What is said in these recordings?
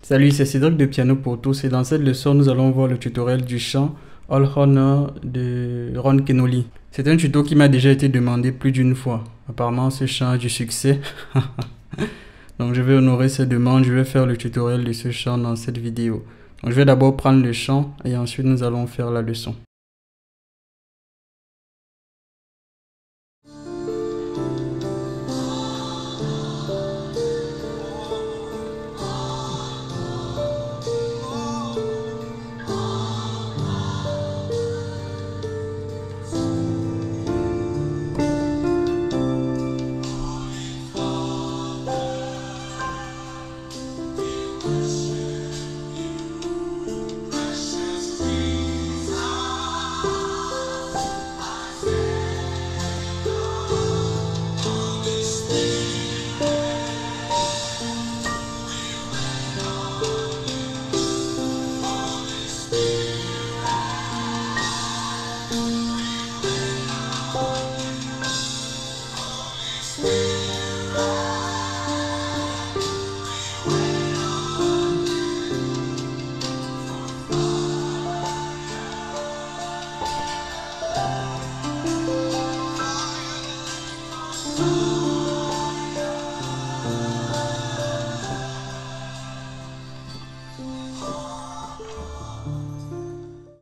Salut, c'est Cédric de Piano pour tous et dans cette leçon, nous allons voir le tutoriel du chant All Honor de Ron Kenoly. C'est un tuto qui m'a déjà été demandé plus d'une fois. Apparemment, ce chant a du succès. Donc, je vais honorer cette demande. Je vais faire le tutoriel de ce chant dans cette vidéo. Donc, je vais d'abord prendre le chant et ensuite, nous allons faire la leçon.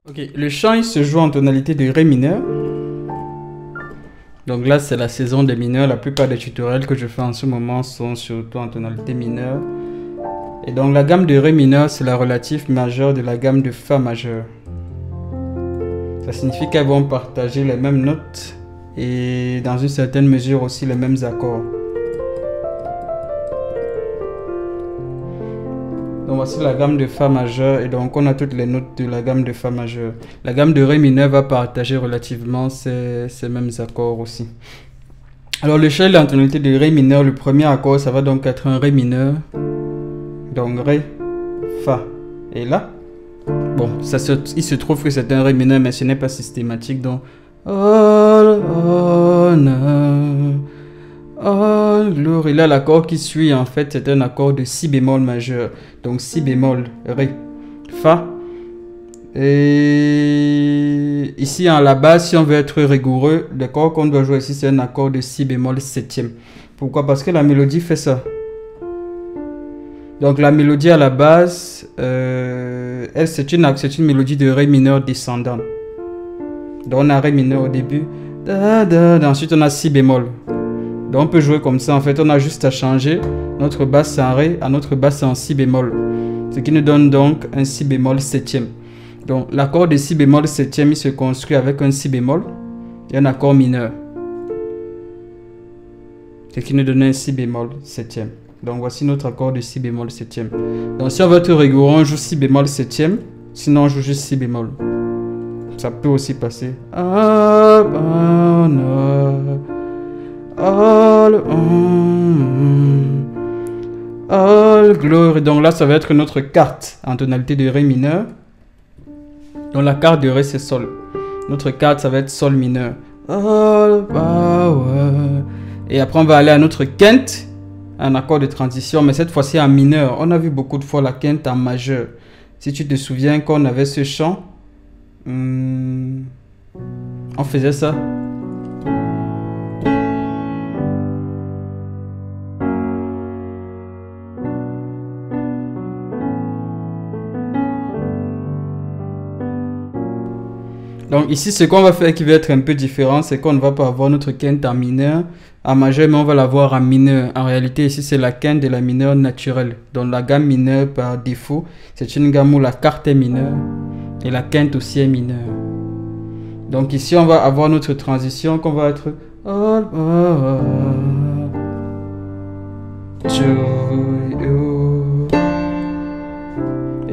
Ok, le chant il se joue en tonalité de Ré mineur. Donc là c'est la saison des mineurs. La plupart des tutoriels que je fais en ce moment sont surtout en tonalité mineure. Et donc la gamme de Ré mineur c'est la relative majeure de la gamme de Fa majeur. Ça signifie qu'elles vont partager les mêmes notes et dans une certaine mesure aussi les mêmes accords. Donc voici la gamme de Fa majeur et donc on a toutes les notes de la gamme de Fa majeur. La gamme de Ré mineur va partager relativement ces mêmes accords aussi. Alors le chant est en tonalité de Ré mineur. Le premier accord ça va donc être un Ré mineur. Donc Ré, Fa. Et là, bon, il se trouve que c'est un Ré mineur mais ce n'est pas systématique. Donc All honor, all glory. Là, l'accord qui suit, en fait, c'est un accord de Si bémol majeur. Donc, Si bémol, Ré, Fa. Et ici, en la base, si on veut être rigoureux, l'accord qu'on doit jouer ici, c'est un accord de Si bémol septième. Pourquoi? Parce que la mélodie fait ça. Donc, la mélodie à la base, c'est une mélodie de Ré mineur descendant. Donc, on a Ré mineur au début. Ensuite, on a Si bémol. Donc on peut jouer comme ça, en fait on a juste à changer notre basse en Ré à notre basse en Si bémol. Ce qui nous donne donc un Si bémol septième. Donc l'accord de Si bémol septième il se construit avec un Si bémol et un accord mineur. Ce qui nous donne un Si bémol septième. Donc voici notre accord de Si bémol septième. Donc si on veut être rigoureux, on joue Si bémol septième, sinon on joue juste Si bémol. Ça peut aussi passer. All glory. Donc là ça va être notre carte en tonalité de Ré mineur. Donc la carte de Ré c'est Sol. Notre carte ça va être Sol mineur. All power. Et après on va aller à notre quinte, un accord de transition, mais cette fois-ci en mineur. On a vu beaucoup de fois la quinte en majeur. Si tu te souviens qu'on avait ce chant, on faisait ça. Donc ici, ce qu'on va faire qui va être un peu différent, c'est qu'on ne va pas avoir notre quinte en mineur, en majeur, mais on va l'avoir en mineur. En réalité, ici, c'est la quinte de la mineure naturelle. Donc la gamme mineure, par défaut, c'est une gamme où la carte est mineure et la quinte aussi est mineure. Donc ici, on va avoir notre transition qu'on va être...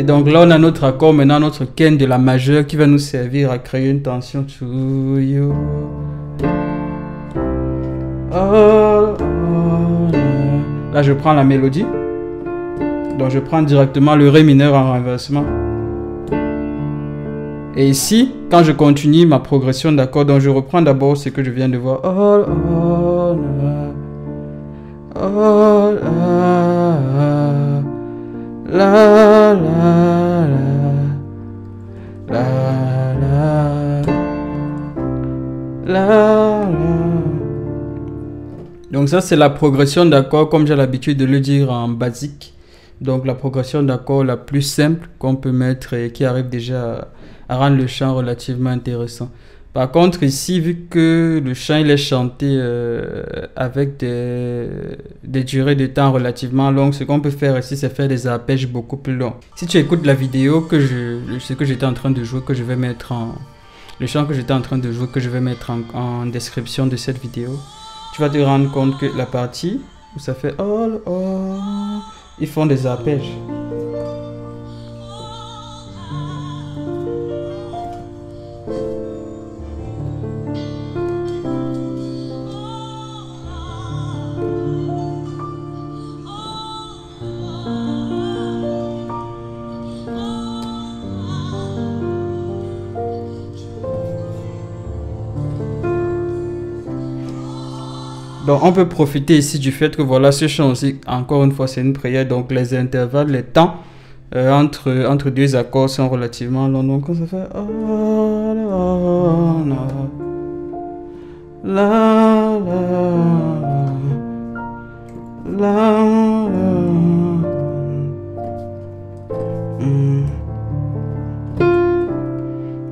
Et donc là, on a notre accord, maintenant notre quinte de la majeure qui va nous servir à créer une tension. To you. Là, je prends la mélodie. Donc, je prends directement le Ré mineur en renversement. Et ici, quand je continue ma progression d'accords, donc je reprends d'abord ce que je viens de voir. La la la la la la. Donc ça c'est la progression d'accords comme j'ai l'habitude de le dire en basique. Donc la progression d'accords la plus simple qu'on peut mettre et qui arrive déjà à rendre le chant relativement intéressant. Par contre ici, vu que le chant il est chanté avec des durées de temps relativement longues, ce qu'on peut faire ici c'est faire des arpèges beaucoup plus longs. Si tu écoutes la vidéo ce que j'étais en train de jouer, que je vais mettre en... Le chant que j'étais en train de jouer, que je vais mettre en description de cette vidéo, tu vas te rendre compte que la partie où ça fait all, all, ils font des arpèges. Donc on peut profiter ici du fait que voilà, ce chant aussi, encore une fois, c'est une prière, donc les intervalles, les temps entre deux accords sont relativement longs. Donc ça fait la la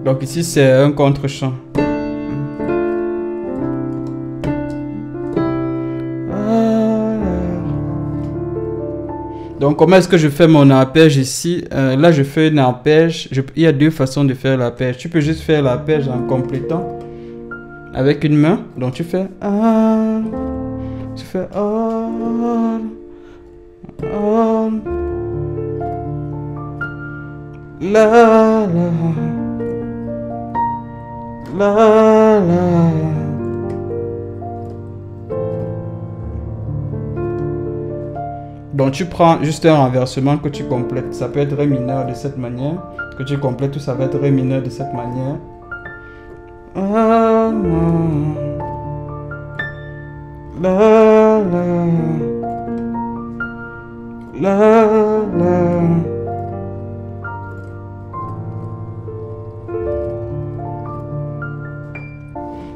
Donc ici c'est un contre-chant. Donc comment est-ce que je fais mon arpège ici? Là je fais un arpège. Il y a deux façons de faire l'arpège. Tu peux juste faire l'arpège en complétant avec une main. Donc tu fais tu fais la la la. Donc tu prends juste un renversement que tu complètes. Ça peut être Ré mineur de cette manière, que tu complètes, ou ça va être Ré mineur de cette manière. La la.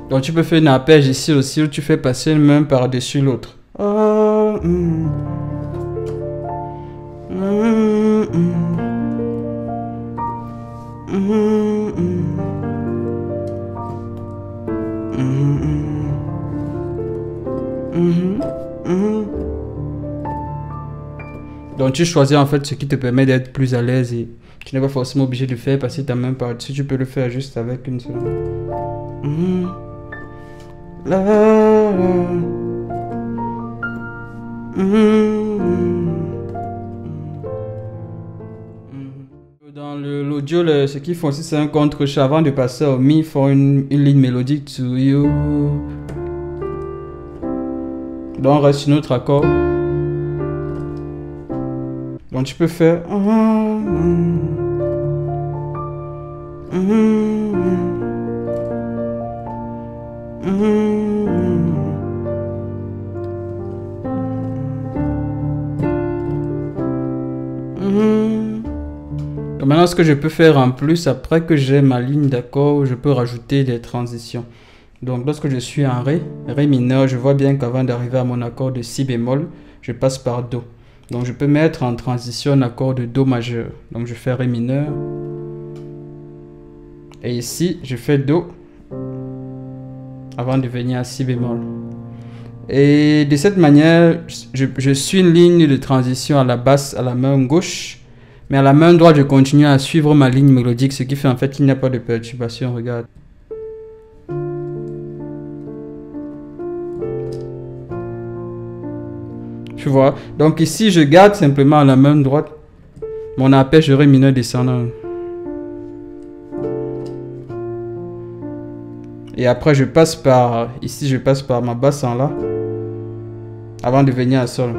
Donc tu peux faire une arpège ici aussi où tu fais passer une main par-dessus l'autre. Donc tu choisis en fait ce qui te permet d'être plus à l'aise et tu n'es pas forcément obligé de faire passer ta main par-dessus, tu peux le faire juste avec une seule main. Dans l'audio, ce qu'ils font aussi c'est un contre-chant. Avant de passer au mi, ils font une ligne mélodique to you. Donc on reste sur notre accord. Donc tu peux faire Donc maintenant ce que je peux faire en plus, après que j'ai ma ligne d'accord, je peux rajouter des transitions. Donc lorsque je suis en Ré mineur, je vois bien qu'avant d'arriver à mon accord de Si bémol, je passe par Do. Donc je peux mettre en transition un accord de Do majeur. Donc je fais Ré mineur. Et ici, je fais Do avant de venir à Si bémol. Et de cette manière, je suis une ligne de transition à la basse, à la main gauche. Mais à la main droite, je continue à suivre ma ligne mélodique, ce qui fait en fait qu'il n'y a pas de perturbation. Regarde. Tu vois, donc ici je garde simplement à la main droite mon arpège de Ré mineur descendant. Et après je passe par, ici je passe par ma basse en La avant de venir à Sol.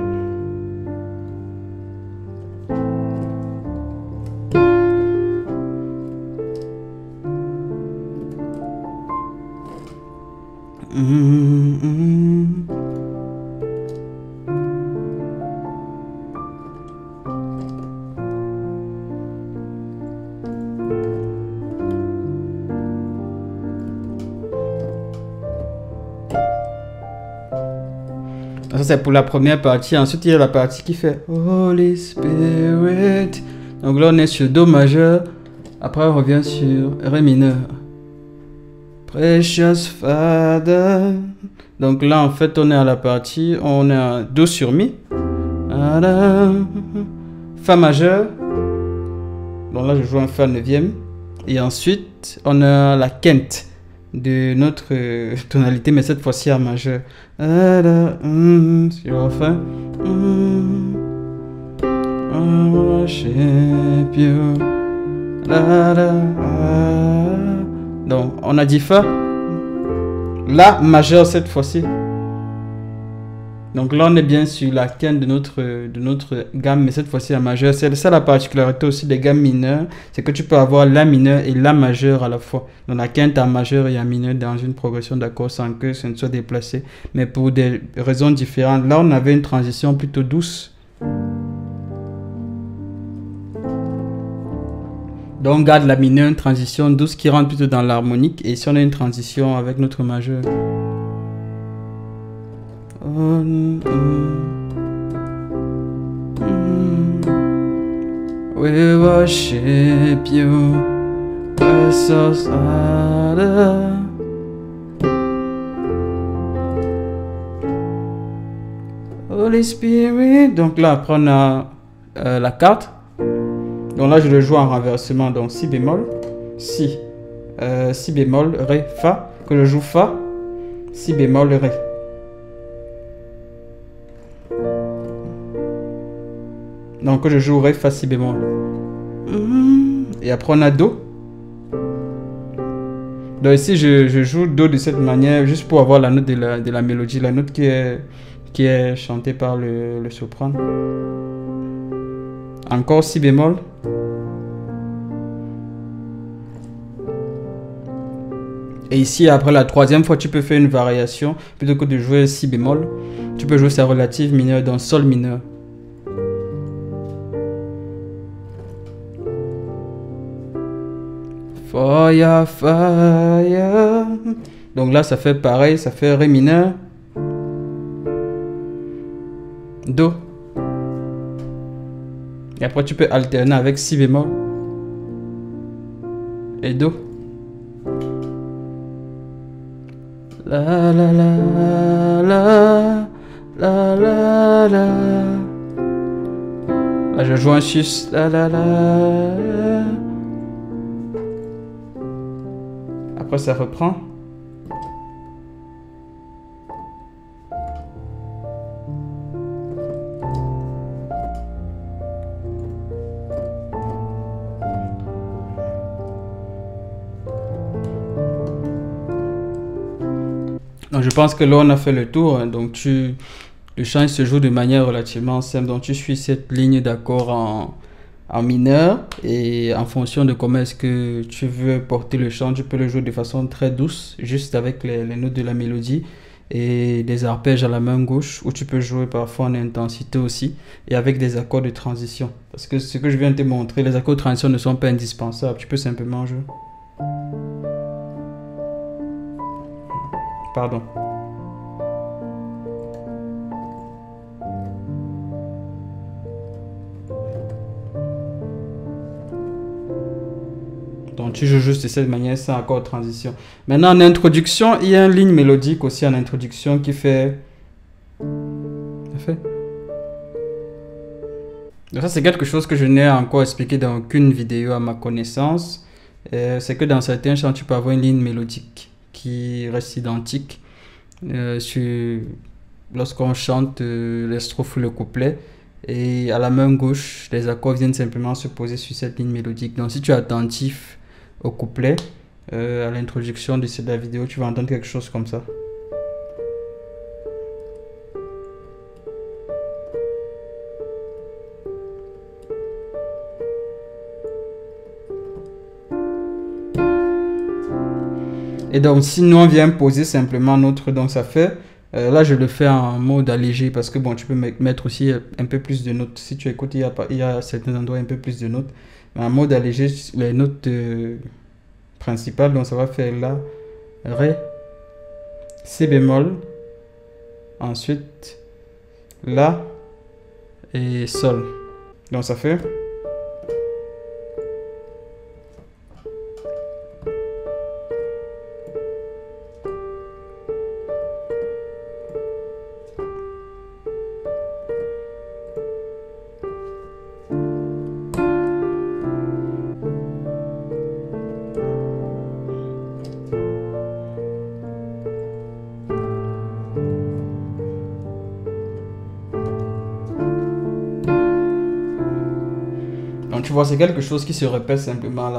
ça c'est pour la première partie. Ensuite il y a la partie qui fait Holy Spirit. Donc là on est sur Do majeur. Après on revient sur Ré mineur. Precious Father. Donc là en fait on est à la partie, on est à Do sur Mi. Fa majeur. Donc là je joue un Fa 9e. Et ensuite on a la quinte de notre tonalité, mais cette fois-ci en majeur. Sur Fa. Worship you. Donc on a dit Fa. La majeur cette fois-ci. Donc là on est bien sur la quinte de notre gamme, mais cette fois-ci en majeur. C'est ça la particularité aussi des gammes mineures, c'est que tu peux avoir la mineure et la majeure à la fois. Donc la quinte en majeur et en mineur dans une progression d'accords sans que ce ne soit déplacé, mais pour des raisons différentes. Là on avait une transition plutôt douce. Donc on garde la mineure, une transition douce qui rentre plutôt dans l'harmonique, et si on a une transition avec notre majeur. We worship you, precious Father. Holy Spirit. Donc là après on a la carte. Donc là je le joue en renversement, donc Si bémol, Si, Si bémol, Ré, Fa, que je joue Fa, Si bémol, Ré. Donc que je joue Ré, Fa, Si bémol. Et après on a Do. Donc ici je joue Do de cette manière, juste pour avoir la note de la mélodie, la note qui est chantée par le soprano. Encore Si bémol. Et ici, après la troisième fois, tu peux faire une variation. Plutôt que de jouer Si bémol, tu peux jouer sa relative mineure dans Sol mineur. Fire, fire. Donc là, ça fait pareil, ça fait Ré mineur. Do. Et après, tu peux alterner avec Si bémol. Et Do. La la la la la la la. Là je joue un sus. La la la. Après ça reprend. Donc je pense que là on a fait le tour. Donc le chant se joue de manière relativement simple. Donc tu suis cette ligne d'accord en mineur, et en fonction de comment est-ce que tu veux porter le chant, tu peux le jouer de façon très douce, juste avec les notes de la mélodie et des arpèges à la main gauche, ou tu peux jouer parfois en intensité aussi, et avec des accords de transition. Parce que ce que je viens de te montrer, les accords de transition ne sont pas indispensables, tu peux simplement jouer. Pardon. Donc tu joues juste de cette manière sans accord de transition. Maintenant en introduction, il y a une ligne mélodique aussi en introduction qui fait... Donc ça c'est quelque chose que je n'ai encore expliqué dans aucune vidéo à ma connaissance. C'est que dans certains chants tu peux avoir une ligne mélodique qui reste identique lorsqu'on chante les strophes ou le couplet, et à la main gauche les accords viennent simplement se poser sur cette ligne mélodique. Donc si tu es attentif au couplet à l'introduction de la vidéo, tu vas entendre quelque chose comme ça. Et donc si nous on vient poser simplement notre, donc ça fait, là je le fais en mode allégé, parce que bon tu peux mettre aussi un peu plus de notes. Si tu écoutes, il y a certains endroits un peu plus de notes, mais en mode allégé, les notes principales, donc ça va faire La, Ré, Si bémol, ensuite La et Sol. Donc ça fait... Donc tu vois, c'est quelque chose qui se répète simplement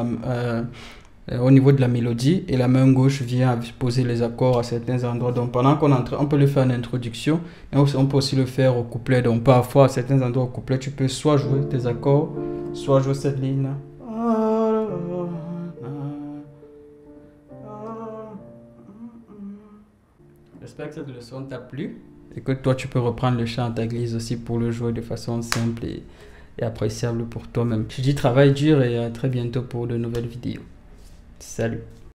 au niveau de la mélodie et la main gauche vient poser les accords à certains endroits. Donc pendant qu'on entre, on peut le faire en introduction et on peut aussi le faire au couplet. Donc parfois à certains endroits au couplet, tu peux soit jouer tes accords, soit jouer cette ligne là. J'espère que cette leçon t'a plu et que toi tu peux reprendre le chant à ta guise aussi pour le jouer de façon simple et appréciable pour toi-même. Je dis travail dur et à très bientôt pour de nouvelles vidéos. Salut.